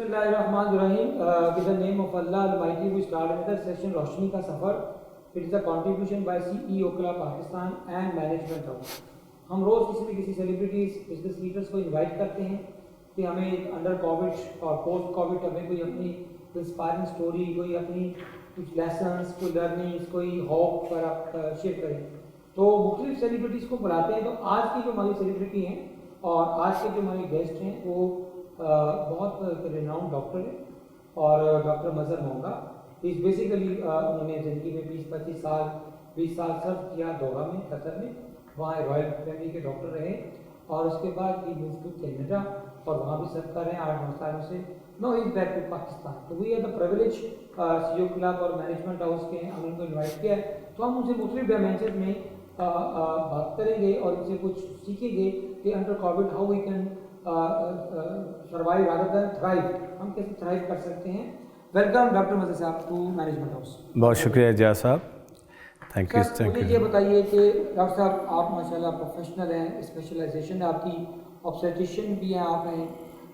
Bismillahirrahmanirrahim. With the name of Allah Almighty, we start another session روشنی کا سفر. It is a contribution by CEO Club Pakistan and Management House. ہم روز کسی نہ کسی celebrities business leaders کو invite کرتے ہیں کہ ہمیں انڈر کووڈ اور پوسٹ کووڈ ہمیں کوئی اپنی انسپائرنگ اسٹوری، کوئی اپنی کچھ لیسنس، کوئی لرننگس، کوئی ہوپ پر آپ شیئر کریں. تو مختلف سیلیبریٹیز کو بلاتے ہیں. تو آج کی جو ہماری سیلیبریٹی ہیں اور آج کے جو ہمارے گیسٹ ہیں وہ بہت ریناؤنڈ ڈاکٹر ہے اور ڈاکٹر مظہر مونگا. اس بیسیکلی انہوں نے زندگی میں 20 سال سرو کیا دوحہ میں، قطر میں. وہاں رائل فیملی کے ڈاکٹر رہے اور اس کے بعد ہی موو ٹو کینیڈا اور وہاں بھی سرو کر رہے ہیں 8-9 سالوں سے. No is back to Pakistan. تو we are the privilege C O club اور مینجمنٹ ہاؤس کے ہیں. ہم ان کو انوائٹ کیا ہے تو ہم ان سے مختلف ڈائمینشن میں بات کریں گے اور ان سے کچھ سیکھیں گے کہ under COVID how we can survive rather than thrive. ہم کیسے تھرائیو کر سکتے ہیں. ویلکم ڈاکٹر مظہر صاحب ٹو مینجمنٹ ہاؤس. بہت شکریہ اجاز صاحب. Thank you. مجھے یہ بتائیے کہ ڈاکٹر صاحب آپ ماشاءاللہ پروفیشنل ہیں، اسپیشلائزیشن ہے آپ کی، آبسٹیشین بھی ہیں آپ ہیں.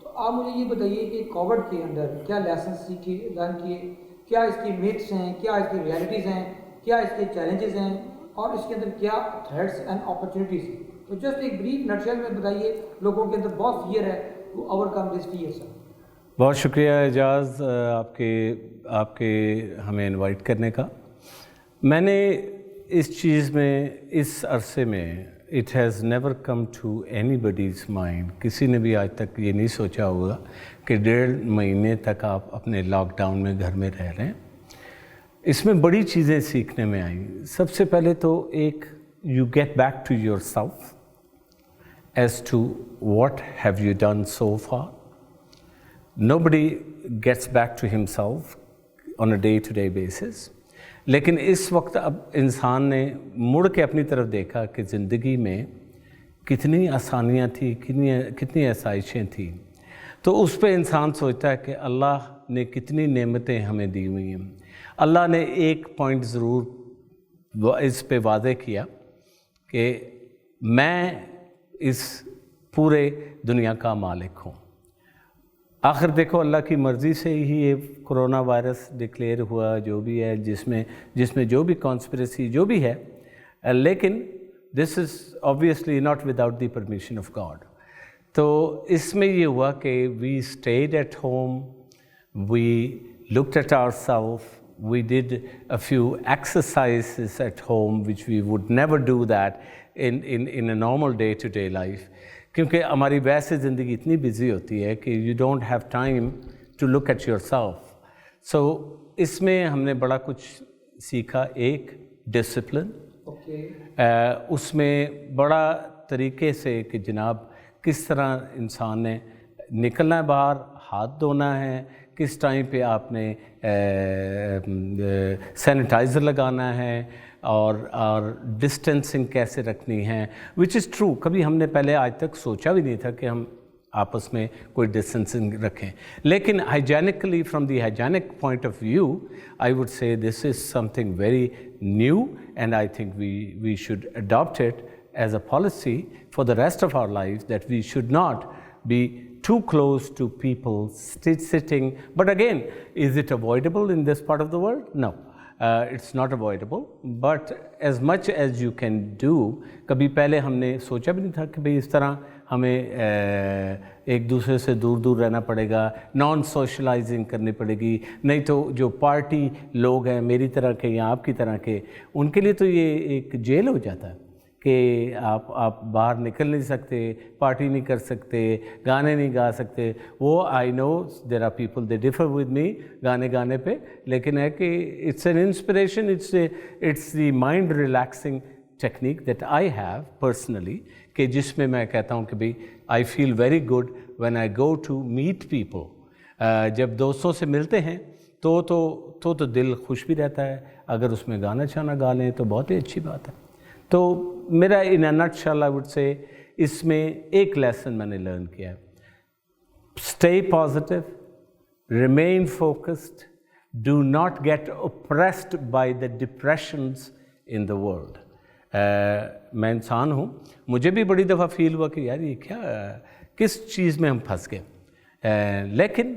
تو آپ مجھے یہ بتائیے کہ کووڈ کے اندر کیا لیسنس سیکھے، لرن کیے، کیا اس کی میتھس ہیں، کیا اس کی ریئلٹیز ہیں، کیا اس کے چیلنجز ہیں اور اس کے اندر کیا تھریٹس اینڈ اپرچونیٹیز ہیں. تو جسٹ ایک بریف نٹشل میں بتائیے. لوگوں کے اندر بہت فیئر ہے to overcome this fear. Sir بہت شکریہ اعجاز آپ کے ہمیں انوائٹ کرنے کا. میں نے اس چیز میں اس عرصے میں it has never come to anybody's mind, کسی نے بھی آج تک یہ نہیں سوچا ہوگا کہ 1.5 مہینے تک آپ اپنے لاک ڈاؤن میں گھر میں رہ رہے ہیں. اس میں بڑی چیزیں سیکھنے میں آئیں. سب سے پہلے تو ایک you get back to yourself as to what have you done so far. Nobody gets back to himself on a day-to-day basis. لیکن اس وقت اب انسان نے مڑ کے اپنی طرف دیکھا کہ زندگی میں کتنی آسانیاں تھیں، کتنی آسائشیں تھیں. تو اس پہ انسان سوچتا ہے کہ اللہ نے کتنی نعمتیں ہمیں دی ہوئی ہیں. اللہ نے ایک پوائنٹ ضرور اس پہ واضح کیا کہ میں اس پورے دنیا کا مالک ہوں. آخر دیکھو اللہ کی مرضی سے ہی یہ کرونا وائرس ڈکلیئر ہوا، جو بھی ہے جس میں جو بھی کانسپریسی جو بھی ہے، لیکن this is obviously not without the permission of God. تو اس میں یہ ہوا کہ we stayed at home, we looked at our self, we did a few exercises at home which we would never do that in a normal day to day life. کیونکہ ہماری ویسے زندگی اتنی بزی ہوتی ہے کہ you don't have time to look at your self. So اس میں ہم نے بڑا کچھ سیکھا. ایک ڈسپلن، اس میں بڑا طریقے سے کہ جناب کس طرح انسان نے نکلنا ہے باہر، ہاتھ دھونا ہے، کس ٹائم پہ آپ نے سینیٹائزر لگانا ہے اور ڈسٹینسنگ کیسے رکھنی ہے، وچ از ٹرو. کبھی ہم نے پہلے آج تک سوچا بھی نہیں تھا کہ ہم آپس میں کوئی ڈسٹینسنگ رکھیں. لیکن hygienically from the hygienic point of view I would say this is something very new and I think we should adapt it as a policy for the rest of our life that we should not be too close to people sitting. But again, is it avoidable in this part of the world? No, it's not avoidable. But as much as you can do, کبھی پہلے ہم نے سوچا بھی نہیں تھا کہ بھئی اس طرح ہمیں ایک دوسرے سے دور دور رہنا پڑے گا، نان سوشلائزنگ کرنی پڑے گی. نہیں تو جو پارٹی لوگ ہیں میری طرح کے یا آپ کی طرح کے، ان کے لیے تو یہ ایک جیل ہو جاتا ہے کہ آپ باہر نکل نہیں سکتے، پارٹی نہیں کر سکتے، گانے نہیں گا سکتے. وہ I know there are people they differ with me گانے پہ، لیکن ہے کہ it's an inspiration, it's the mind relaxing technique that I have personally, کہ جس میں میں کہتا ہوں کہ بھئی I feel very good when I go to meet people. جب دوستوں سے ملتے ہیں تو دل خوش بھی رہتا ہے. اگر اس میں گانا چھانا گا لیں تو بہت ہی اچھی بات ہے. تو میرا ان اے نٹ شیل آئی وڈ سے اس میں ایک لیسن میں نے لرن کیا ہے: stay positive, remain focused, do not get oppressed by the depressions in the world. میں انسان ہوں، مجھے بھی بڑی دفعہ فیل ہوا کہ یار یہ کیا کس چیز میں ہم پھنس گئے. لیکن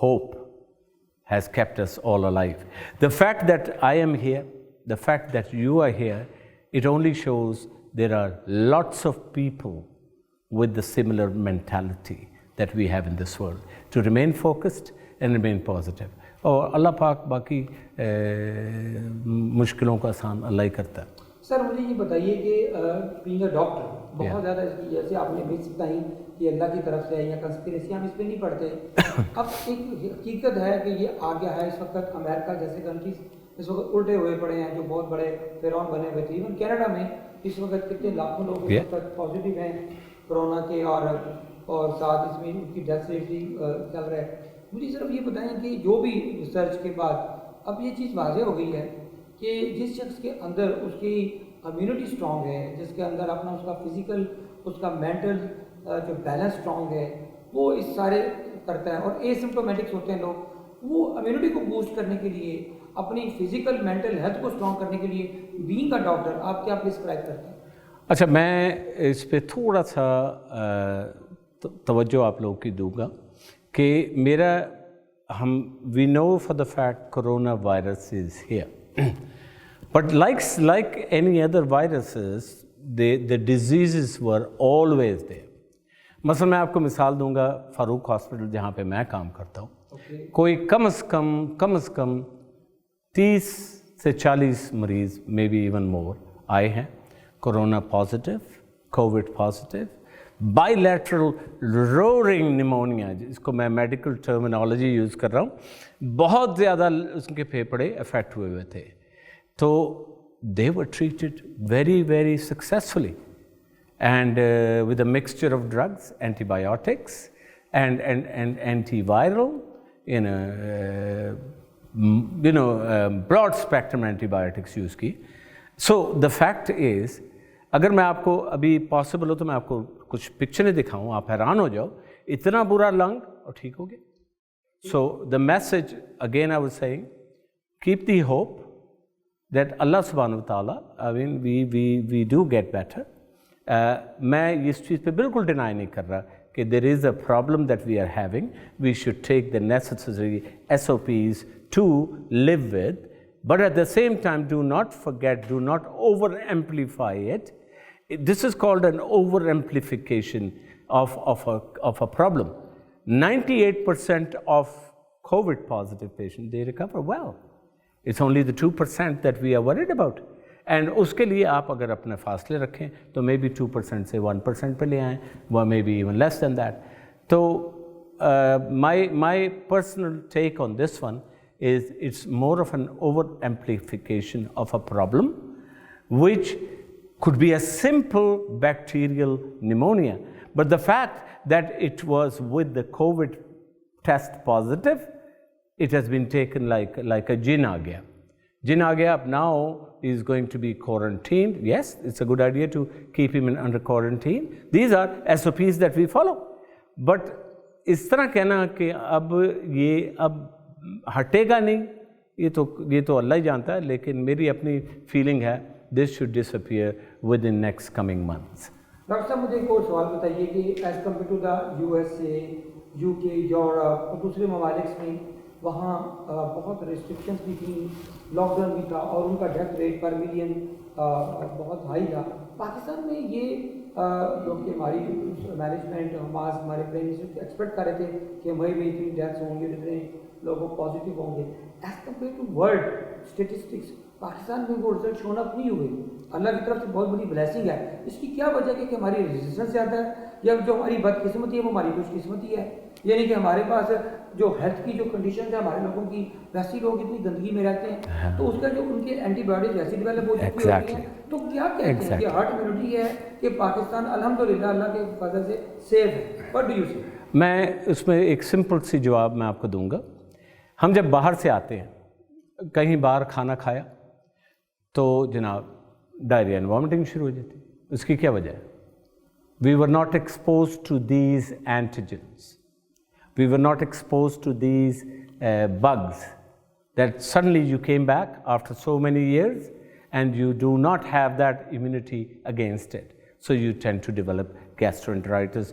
hope has kept us all alive. The fact that I am here, the fact that you are here, it only shows there are lots of people with the similar mentality that we have in this world, to remain focused and remain positive. اور اللہ پاک باقی مشکلوں کا آسان اللہ ہی کرتا ہے. سر مجھے یہ بتائیے کہ بینگ اے ڈاکٹر بہت زیادہ اس کی جیسے آپ نے مس بتائی کہ اللہ کی طرف سے ہے یا کنسپریسی، ہم اس پہ نہیں پڑھتے. اب ایک حقیقت ہے کہ یہ آ گیا ہے اس وقت. امریکہ جیسے کنٹریز اس وقت الٹے ہوئے پڑے ہیں جو بہت بڑے فرعون بنے ہوئے تھے. ایون کینیڈا میں اس وقت کتنے لاکھوں لوگ اس وقت پازیٹیو ہیں کرونا کے، اور ساتھ اس میں ان کی ڈیتھ ریٹ بھی چل رہا ہے. مجھے صرف یہ بتائیں کہ جو بھی ریسرچ کے بعد اب یہ چیز واضح ہو گئی ہے کہ جس شخص کے اندر اس کی امیونٹی اسٹرانگ ہے، جس کے اندر اپنا اس کا فزیکل، اس کا مینٹل جو بیلنس اسٹرانگ ہے، وہ اس سارے کرتا ہے. اور اے سمپٹومیٹکس ہوتے ہیں لوگ، وہ امیونٹی کو بوسٹ کرنے کے لیے، اپنی فزیکل مینٹل ہیلتھ کو اسٹرانگ کرنے کے لیے بینگ اے ڈاکٹر آپ کیا پرسکرائب کرتے ہیں؟ اچھا، میں اس پہ تھوڑا سا توجہ آپ لوگوں کی دوں گا کہ we know for the fact corona virus is here. But like any other viruses, the diseases were always there. مثلا میں آپ کو مثال دوں گا، فاروق ہاسپٹل جہاں پہ میں کام کرتا ہوں، کوئی کم از کم 30 سے 40 مریض مے بی ایون مور آئے ہیں corona positive, covid positive, bilateral roaring pneumonia, جس کو میں میڈیکل ٹرمینالوجی یوز کر رہا ہوں، بہت زیادہ اس کے پھیپھڑے افیکٹ ہوئے تھے. تو they were treated very, very successfully and with a mixture of drugs, antibiotics and antiviral, broad spectrum antibiotics use کی. So the fact is، اگر میں آپ کو ابھی پاسبل ہو تو میں آپ کو کچھ پکچریں دکھاؤں، آپ حیران ہو جاؤ، اتنا برا لنگ اور ٹھیک ہو گیا. So the message again I was saying, keep the hope that Allah subhanahu wa ta'ala, I mean we do get better. میں اس چیز پہ بالکل ڈینائی نہیں کر رہا کہ there is a problem that we are having. We should take the necessary SOPs to live with, but at the same time do not forget, do not over amplify it. This is called an over amplification of a problem. 98% of COVID positive patients, they recover well. It's only the 2% that we are worried about. And اس کے لیے آپ اگر اپنے فاصلے رکھیں تو may be 2% سے 1% پہ لے آئیں، وہ maybe even less than that. تو my personal take on this one is it's more of an over amplification of a problem which could be a simple bacterial pneumonia. But the fact that it was with the COVID test positive, it has been taken like a jinn aa gaya. Jinn aa gaya, now he is going to be quarantined. Yes, it's a good idea to keep him under quarantine. These are SOPs that we follow. But اس طرح کہنا کہ اب یہ اب ہٹے گا نہیں، یہ تو اللہ ہی جانتا ہے، لیکن میری اپنی فیلنگ ہے this should disappear within next coming months. Doctor صاحب مجھے ایک اور سوال بتائیے کہ as compare to the USA، UK، Europe اور دوسرے ممالک میں وہاں بہت ریسٹرکشنس بھی تھیں، لاک ڈاؤن بھی تھا، اور ان کا ڈیتھ ریٹ پر ملین بہت ہائی تھا. پاکستان میں یہ جو کہ ہماری مینجمنٹ، ہمارے پرائم منسٹر ایکسپیکٹ کر رہے تھے کہ مئی میں اتنی ڈیتھس ہوں گے، اتنے لوگوں پازیٹیو ہوں گے، as compare to world statistics Pakistan میں وہ رزلٹ شون اپ نہیں ہوئے. اللہ کی طرف سے بہت بڑی بلیسنگ ہے. اس کی کیا وجہ ہے کہ ہماری ریزسٹنس زیادہ ہے، یا جو ہماری بدقسمتی ہے وہ ہماری خوش قسمتی ہے؟ یعنی کہ ہمارے پاس جو ہیلتھ کی جو کنڈیشن ہے ہمارے لوگوں کی، ویسے لوگ اتنی گندگی میں رہتے ہیں تو اس کا جو ان کے اینٹی بایوٹکس ویسے ڈیولپ ہو چکی ہوتی ہیں. تو کیا کہتے ہیں کہ ہارٹ امیونٹی ہے کہ پاکستان الحمدللہ اللہ کے فضل سے سیف ہے؟ واٹ ڈو یو سے؟ میں اس میں ایک سمپل سی جواب میں آپ کو دوں گا. ہم جب باہر سے آتے ہیں، کہیں باہر کھانا کھایا تو جناب ڈائریا اینڈ وامٹنگ شروع ہو جاتی. اس کی کیا وجہ ہے؟ We were not exposed to these antigens. We were not exposed to these bugs that suddenly you came back after so many years and you do not have that immunity against it. so you tend to develop gastroenteritis,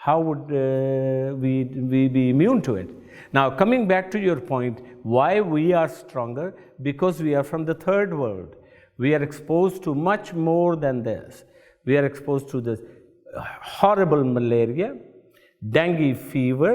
how would we be immune to it? Now coming back to your point, why we are stronger? Because we are from the third world. We are exposed to much more than this. We are exposed to this horrible malaria, dengue fever.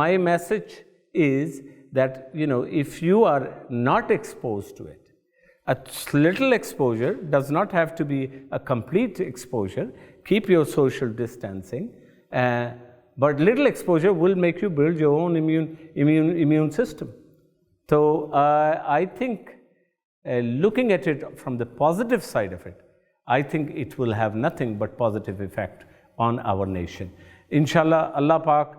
my message is that, you know, if you are not exposed to it, a little exposure does not have to be a complete exposure. Keep your social distancing, but little exposure will make you build your own immune system. So I think looking at it from the positive side of it, I think it will have nothing but positive effect on our nation. Inshallah, Allah Pak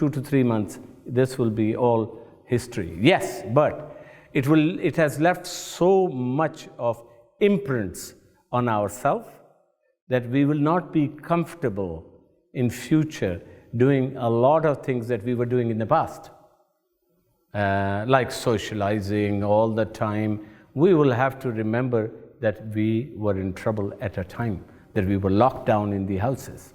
2 to 3 months this will be all history. Yes, but it has left so much of imprints on ourselves that we will not be comfortable in future doing a lot of things that we were doing in the past. Like socializing all the time. We will have to remember that we were in trouble at a time, that we were locked down in the houses.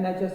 NHS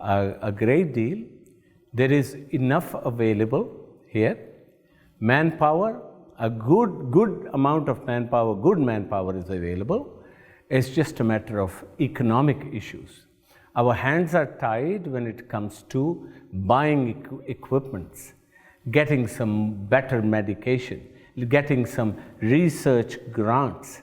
a great deal. There is enough available here. Manpower, a good amount of manpower, good manpower is available. It's just a matter of economic issues. Our hands are tied when it comes to buying equipments, getting some better medication, getting some research grants.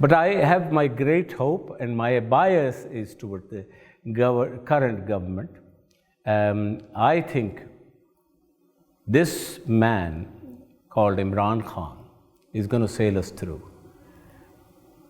But I have my great hope, and my bias is toward the current government. I think this man called Imran Khan is going to sail us through.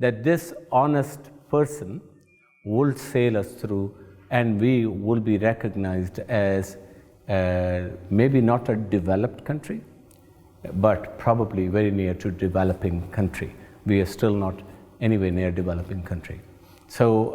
that this honest person will sail us through, and we will be recognized as maybe not a developed country, but probably very near to developing country. We are still not anywhere near developing country. So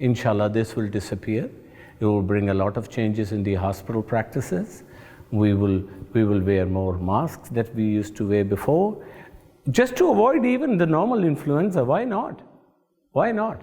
inshallah this will disappear. It will bring a lot of changes in the hospital practices. We will wear more masks that we used to wear before, just to avoid even the normal influenza. Why not? Why not?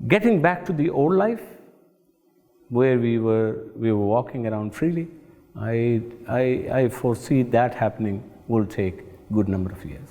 getting back to the old life where we were walking around freely, I foresee that happening will take good number of years.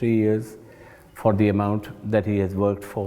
3 years for the amount that he has worked for.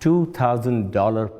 $2,000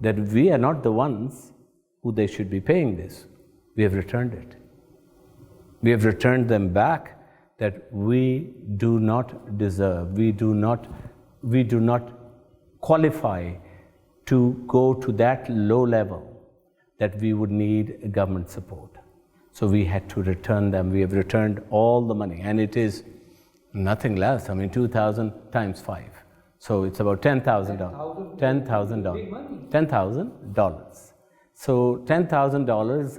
that we are not the ones who they should be paying this, we have returned it. We have returned them back that we do not deserve, we do not qualify to go to that low level that we would need government support. So we had to return them. We have returned all the money, and it is nothing less. I mean, 2,000 times 5. So it's about $10,000. $10,000. So $10,000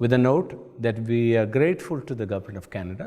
with a note that we are grateful to the government of Canada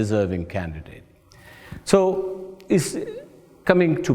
deserving candidate. So is coming to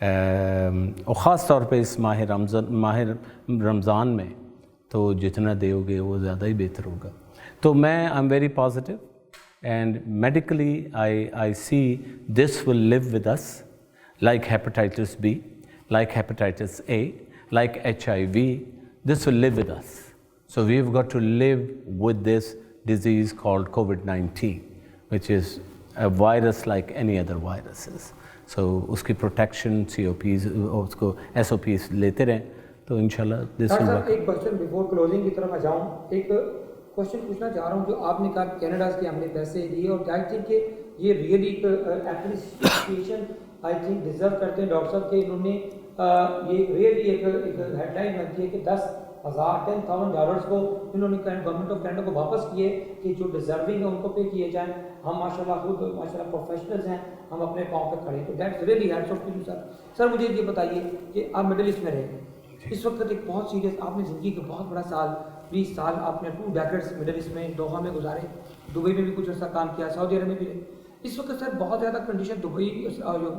اور خاص طور پہ اس ماہ رمضان میں تو جتنا دیو گے وہ زیادہ ہی بہتر ہوگا. تو میں I am very positive and medically I see this will live with us like hepatitis B, like hepatitis A, like HIV. This will live with us. So we've got to live with this disease called COVID-19, which is a virus like any other viruses. So اس کی protection COPs اس کو SOPs لیتے رہیں تو انشاءاللہ دس will work. ایک question before closing کی طرف آ جاؤں, ایک کوشچن پوچھنا چاہ رہا ہوں جو آپ نے کہا کینیڈا کے ہم نے پیسے دیے اور آئی تھنک کہ یہ really appreciation I think deserve کرتے ہیں ڈاکٹر صاحب کہ انہوں نے یہ ریئلی ایک ہیڈ لائن بنتی ہے کہ $10,000 کو انہوں نے گورنمنٹ آف کینیڈا کو واپس کیے کہ جو ڈیزرونگ ہے ان کو پے کیے جائیں. ہم ماشاء اللہ خود ماشاء اللہ پروفیشنلز ہیں, ہم اپنے پاؤں پہ کھڑے ہیں, تو that's really hats off to you sir. Sir مجھے یہ بتائیے کہ آپ مڈل ایسٹ میں رہے, اس وقت ایک بہت سیریس آپ نے زندگی کا بہت بڑا سال 20 سال آپ نے 2 ڈیکیڈز مڈل ایسٹ میں دوحہ میں گزارے, دبئی میں بھی کچھ عرصہ کام کیا, سعودی عرب میں بھی رہے. اس وقت سر بہت زیادہ کنڈیشن دبئی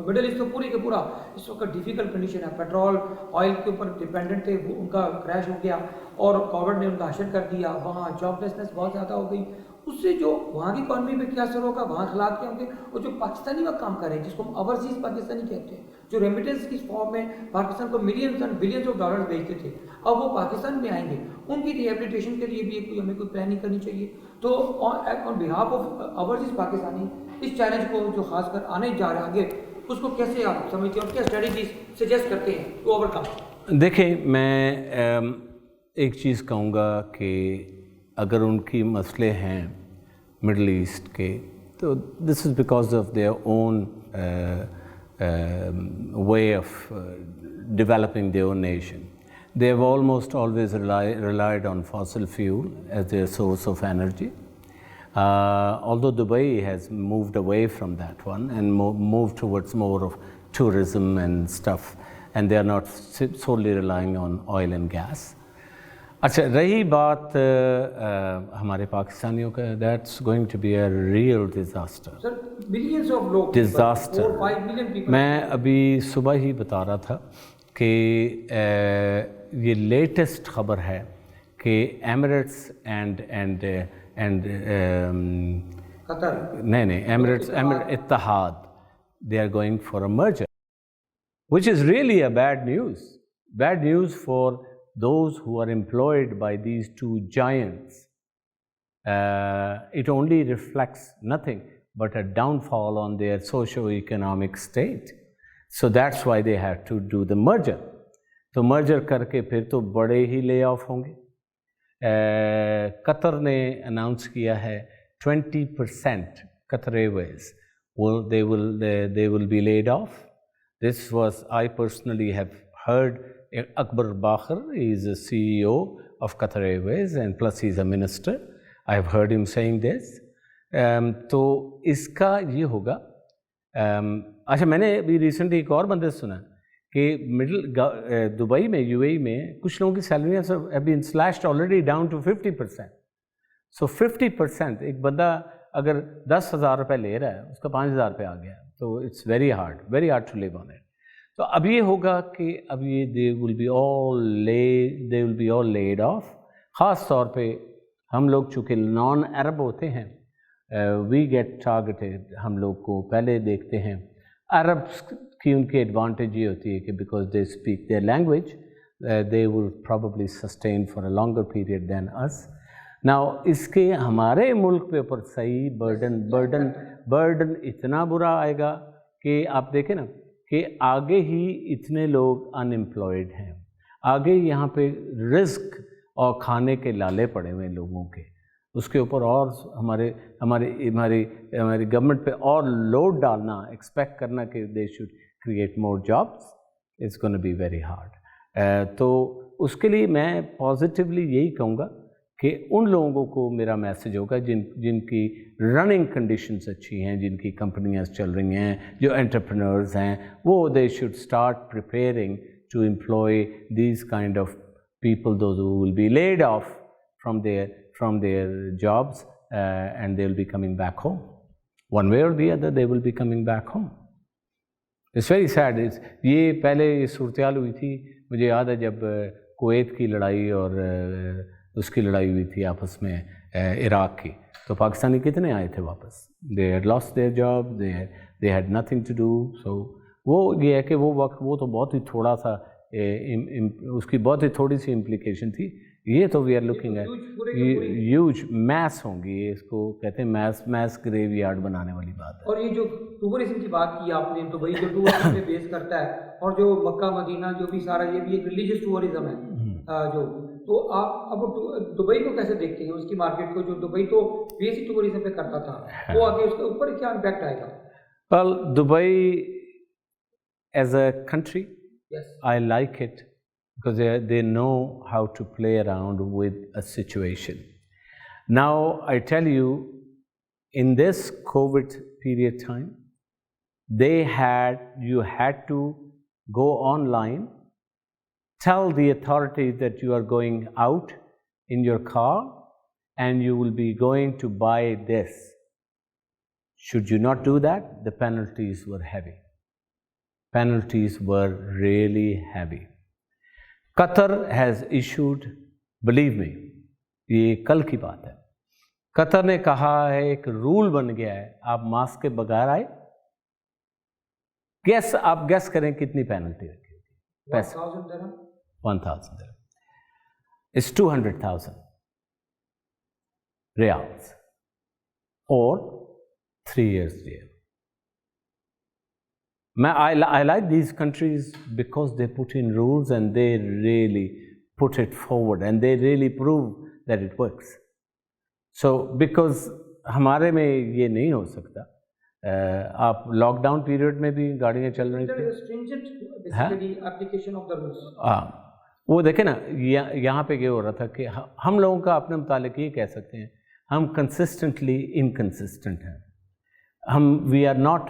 مڈل ایسٹ تو پورے کے پورا اس وقت ڈیفیکلٹ کنڈیشن ہے. پیٹرول آئل کے اوپر ڈپینڈنٹ تھے, وہ ان کا کریش ہو گیا اور کووڈ نے ان کا حشر کر دیا. وہاں جاب لیسنس بہت زیادہ ہو گئی. اس سے جو وہاں کی اکانومی پہ کیا اثر ہوگا, وہاں حالات کیا ہوں گے, اور جو پاکستانی وقت کام کر رہے ہیں جس کو ہم اوورسیز پاکستانی کہتے ہیں, جو ریمیٹنس کی فارم میں پاکستان کو millions and billions of dollars بھیجتے تھے, اب وہ پاکستان میں آئیں گے, ان کی ریہیبلیٹیشن کے لیے بھی ہمیں کوئی پلاننگ کرنی چاہیے. تو on behalf of overseas Pakistani اس چیلنج کو جو خاص کر آنے جا رہا ہے آگے, اس کو کیسے آپ سمجھتے ہیں اور کیا اسٹریٹجیز سجیسٹ کرتے ہیں ٹو اوور کم؟ دیکھیں میں ایک چیز کہوں گا کہ اگر ان کی مسئلے ہیں مڈل ایسٹ کے تو this is because of their own way of developing their own nation. They have almost always relied on fossil fuel as their source of energy. Although Dubai has moved away from that one and moved towards more of tourism and stuff, and they are not solely relying on oil and gas. اچھا رہی بات ہمارے پاکستانیوں کا, that's going to be a real disaster. Sir, millions of لوگ disaster. 4-5 million people. میں ابھی صبح ہی بتا رہا تھا کہ یہ لیٹسٹ خبر ہے کہ ایمریٹس اینڈ قطر نہیں ایمریٹس اتحاد they are going for a merger, which is really a bad news for those who are employed by these two giants. It only reflects nothing but a downfall on their socio-economic state. So that's why they have to do the merger. تو merger کر کے پھر تو بڑے ہی lay off ہوں گے. قطر نے announce کیا ہے 20% قطر airways they will be laid off. This was, I personally have heard Akbar Bakhar, he is the CEO of Qatar Airways and plus he is a minister. I have heard him saying this. تو اس کا یہ ہوگا. اچھا میں نے ابھی recently ایک اور بندے سے سنا کہ دبئی میں UAE میں کچھ لوگوں کی سیلریاں have been slashed already down to 50%. So 50%, ایک بندہ اگر 10,000 روپے لے رہا ہے اس کا 5,000 روپے آ گیا تو it's very hard to live on it. تو اب یہ ہوگا کہ اب یہ they will be all laid off. خاص طور پہ ہم لوگ چونکہ نان عرب ہوتے ہیں, we get targeted, ہم لوگ کو پہلے دیکھتے ہیں. عربس کی ان کی ایڈوانٹیج یہ ہوتی ہے کہ because they speak their language they will probably sustain for a longer period than us. Now اس کے ہمارے ملک پہ اوپر صحیح برڈن اتنا برا آئے گا کہ آپ دیکھیں نا کہ آگے ہی اتنے لوگ ان امپلائڈ ہیں, آگے یہاں پہ رزق اور کھانے کے لالے پڑے ہوئے لوگوں کے, اس کے اوپر اور ہماری گورنمنٹ پہ اور لوڈ ڈالنا, ایکسپیکٹ کرنا کہ they should create more jobs, it's gonna be very hard. تو اس کے لیے میں پازیٹیولی یہی کہوں گا کہ ان لوگوں کو میرا میسیج ہوگا جن کی رننگ کنڈیشنز اچھی ہیں, جن کی کمپنیاں چل رہی ہیں, جو انٹرپرینورز ہیں, وہ they should start preparing to employ these kind of people, those who will be laid off from their jobs and they will be coming back home. One way or the other, they will be coming back home. It's very sad. یہ پہلے یہ صورتحال ہوئی تھی, مجھے یاد ہے جب کویت کی لڑائی اور اس کی لڑائی ہوئی تھی آپس میں عراق کی, تو پاکستانی کتنے آئے تھے واپس. They had lost their job, they had nothing to do. So وہ یہ ہے کہ وہ وقت وہ تو بہت ہی تھوڑا سا اس کی بہت ہی تھوڑی سی امپلیکیشن تھی. یہ تو we are looking at huge mess ہوں گی, اس کو کہتے ہیں میس گریو یارڈ بنانے والی بات ہے. اور یہ جو ٹورزم کی بات کی آپ نے, دبئی جو ٹورزم پہ بیس کرتا ہے, اور جو مکہ مدینہ جو بھی سارا یہ بھی ایک ریلیجیس ٹورزم ہے جو, تو آپ اب دبئی کو کیسے دیکھتے ہیں, اس کی مارکیٹ کو, جو دبئی تو بیس ٹورزم پہ کرتا تھا, وہ آگے اس کے اوپر کیا امپیکٹ آئے گا؟ Well Dubai as a country I like it because they know how to play around with a situation. Now I tell you, in this COVID period time, you had to go online, tell the authorities that you are going out in your car and you will be going to buy this. Should you not do that, the penalties were heavy. Penalties were really heavy. Qatar has issued, believe me, یہ کل کی بات ہے, قطر نے کہا ہے ایک role بن گیا ہے, آپ ماسک کے بغیر آئے, آپ گیس کریں کتنی پینلٹی رکھی ہوگی؟ پیسہ 1000 درہم. It's 200,000 ریالز اور 3 years jail. I like these countries because they put in rules and they really put it forward and they really prove that it works. So because ہمارے میں یہ نہیں ہو سکتا. آپ لاک ڈاؤن پیریڈ میں بھی گاڑیاں چل رہی تھیں, وہ دیکھیں نا, یہاں پہ یہ ہو رہا تھا کہ ہم لوگوں کا اپنے متعلق یہ کہہ سکتے ہیں, ہم کنسسٹنٹلی انکنسسٹنٹ ہیں. we are not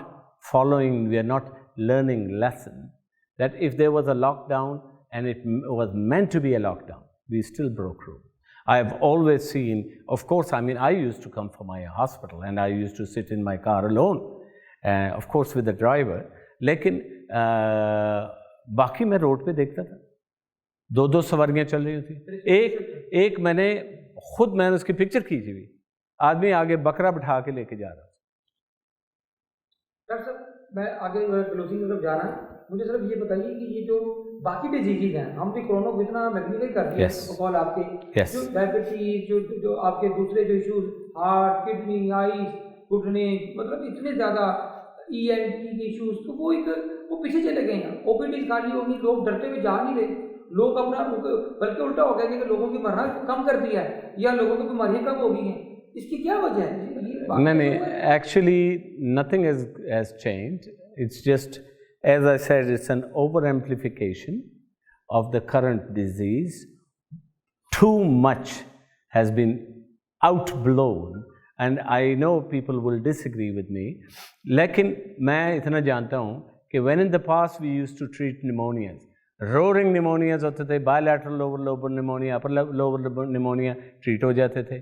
following, we are not learning lesson that if there was a lockdown and it was meant to be a lockdown, we still broke rules. I have always seen, of course, I mean, I used to come from my hospital and I used to sit in my car alone, of course with the driver, لیکن باقی میں road پہ دیکھتا تھا 2 سواریاں چل رہی ہوتی. ایک میں نے اس کی پکچر کھینچی ہوئی, آدمی آگے بکرا بٹھا کے لے کے جا رہا تھا. ڈاکٹر صاحب میں آگے کلوزنگ کی طرف جانا ہے, مجھے صرف یہ بتائیے کہ یہ جو باقی ڈیزیزز ہیں, ہم بھی کورونا کو اتنا میگنیفائی کر دیا ہے آپ کے, جو ڈائبٹیز, جو آپ کے دوسرے جو ایشوز, ہارٹ, کڈنی, آئیز, گھٹنے, مطلب اتنے زیادہ ENT کے ایشوز, تو وہ پیچھے چلے گئے ہیں. OPDs خالی ہوگی, لوگ ڈرتے ہوئے جا نہیں رہے, لوگ اپنا بلکہ الٹا ہو گیا کہ لوگوں کی مرنا کم کر دیا ہے یا لوگوں کی بیماریاں کم ہو گئی ہیں. اس کی کیا وجہ ہے؟ نہیں, actually nothing has changed. It's just, as I said, it's an over amplification of the current disease. Too much has been outblown and I know people will disagree with me. لیکن میں اتنا جانتا ہوں کہ when in the past we used to treat pneumonias, roaring pneumonias ہوتے تھے, bilateral lobar pneumonia, upper lobar pneumonia treat ہو جاتے تھے.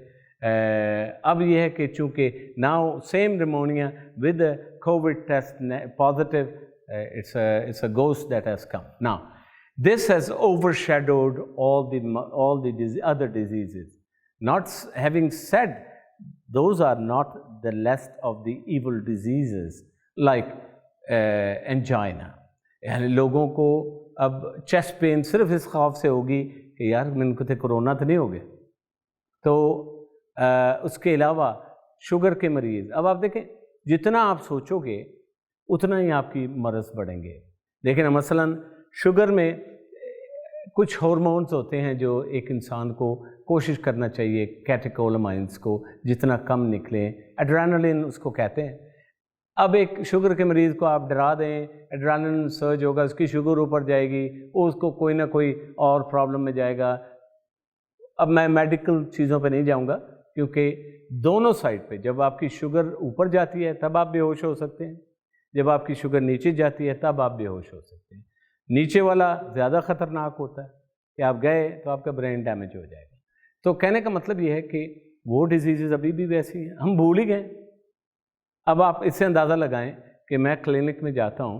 اب یہ ہے کہ چونکہ now same pneumonia with the COVID test positive, it's a ghost that has come. Now this has overshadowed all the other diseases. Not having said, those are not the list of the evil diseases like angina. یعنی لوگوں کو اب chest pain صرف اس خوف سے ہوگی کہ یار من کو کرونا تو نہیں ہو گیا. تو اس کے علاوہ شوگر کے مریض, اب آپ دیکھیں جتنا آپ سوچو گے اتنا ہی آپ کی مرض بڑھیں گے. لیکن مثلا شوگر میں کچھ ہارمونز ہوتے ہیں جو ایک انسان کو کوشش کرنا چاہیے, کیٹیکولامائنز کو جتنا کم نکلیں, ایڈرینالن اس کو کہتے ہیں. اب ایک شوگر کے مریض کو آپ ڈرا دیں, ایڈرینالن سرج ہوگا, اس کی شوگر اوپر جائے گی, وہ اس کو کوئی نہ کوئی اور پرابلم میں جائے گا. اب میں میڈیکل چیزوں پہ نہیں جاؤں گا کیونکہ دونوں سائڈ پہ جب آپ کی شوگر اوپر جاتی ہے تب آپ بے ہوش ہو سکتے ہیں, جب آپ کی شوگر نیچے جاتی ہے تب آپ بے ہوش ہو سکتے ہیں. نیچے والا زیادہ خطرناک ہوتا ہے کہ آپ گئے تو آپ کا برین ڈیمیج ہو جائے گا. تو کہنے کا مطلب یہ ہے کہ وہ ڈیزیزز ابھی بھی ویسی ہیں, ہم بھول ہی گئے. اب آپ اس سے اندازہ لگائیں کہ میں کلینک میں جاتا ہوں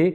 1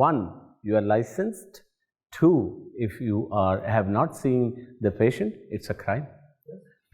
1 you are licensed, 2 if you have not seen the patient, it's a crime।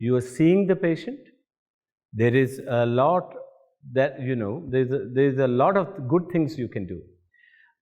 you are seeing the patient, there is a lot that there is a lot of good things you can do।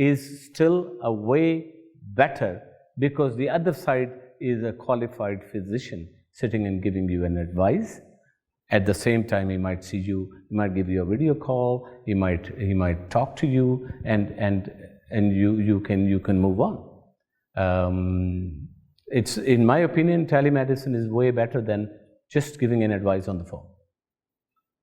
is still a way better because the other side is a qualified physician sitting and giving you an advice. At the same time, he might see you, he might give you a video call, he might talk to you, and you can move on. It's in my opinion, telemedicine is way better than just giving an advice on the phone.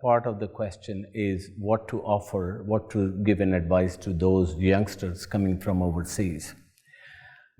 part of the question is what to offer, what to give an advice to those youngsters coming from overseas.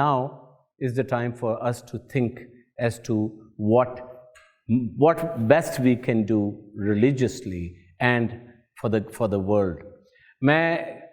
now is the time for us to think as to what best we can do religiously and for the world.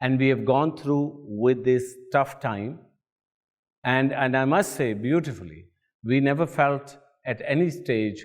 and we have gone through with this tough time, and I must say beautifully, we never felt at any stage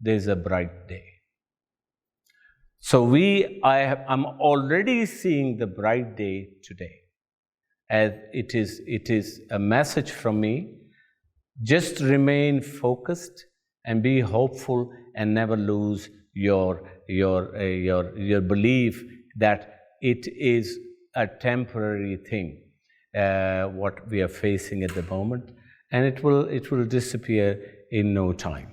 there is a bright day. So I'm already seeing the bright day today. as it is a message from me. Just remain focused and be hopeful and never lose your belief that it is a temporary thing, what we are facing at the moment, and it will disappear in no time.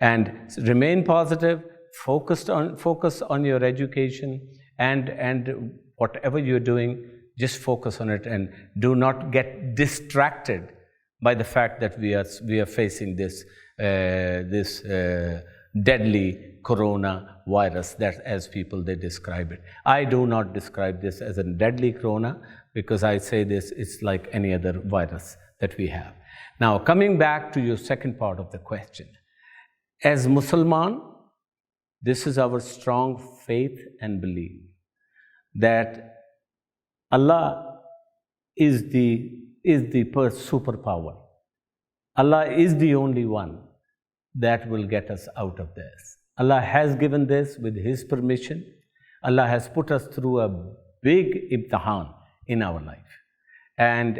And remain positive, focus on your education, and whatever you're doing, just focus on it, and do not get distracted by the fact that we are facing this deadly coronavirus, that as people they describe it. I do not describe this as a deadly corona, because I say this, it's like any other virus that we have. Now, coming back to your second part of the question, as Musliman, this is our strong faith and belief that Allah is the superpower. Allah is the only one that will get us out of this. Allah has given this with His permission. Allah has put us through a big imtihan in our life. And